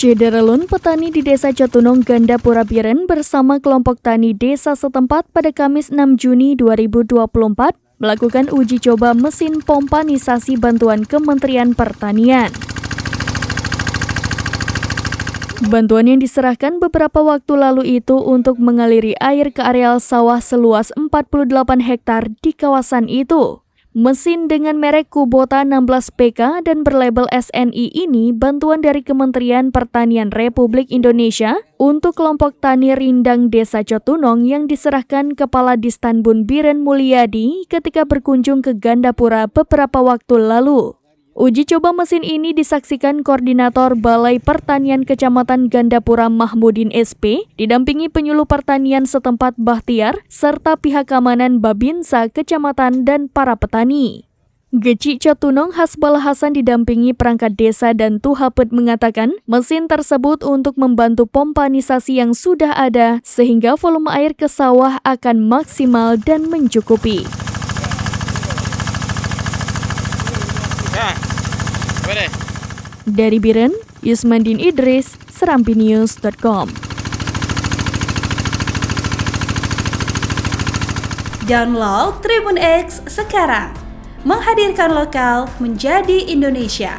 Syederalun petani di Desa Cotunong, Gandapura Biren bersama kelompok tani desa setempat pada Kamis 6 Juni 2024 melakukan uji coba mesin pompanisasi bantuan Kementerian Pertanian. Bantuan yang diserahkan beberapa waktu lalu itu untuk mengaliri air ke areal sawah seluas 48 hektar di kawasan itu. Mesin dengan merek Kubota 16 PK dan berlabel SNI ini bantuan dari Kementerian Pertanian Republik Indonesia untuk kelompok tani Rindang Desa Cotunong yang diserahkan Kepala Distanbun Biren Mulyadi ketika berkunjung ke Gandapura beberapa waktu lalu. Uji coba mesin ini disaksikan Koordinator Balai Pertanian Kecamatan Gandapura Mahmudin SP, didampingi penyuluh pertanian setempat Bahtiar, serta pihak keamanan Babinsa Kecamatan dan para petani. Geci Cotunong Hasbal Hasan didampingi perangkat desa dan Tuhapet mengatakan mesin tersebut untuk membantu pompanisasi yang sudah ada sehingga volume air ke sawah akan maksimal dan mencukupi. Dari Biren, Yusmandin Idris, serampinews.com. Download Tribun X sekarang, menghadirkan lokal menjadi Indonesia.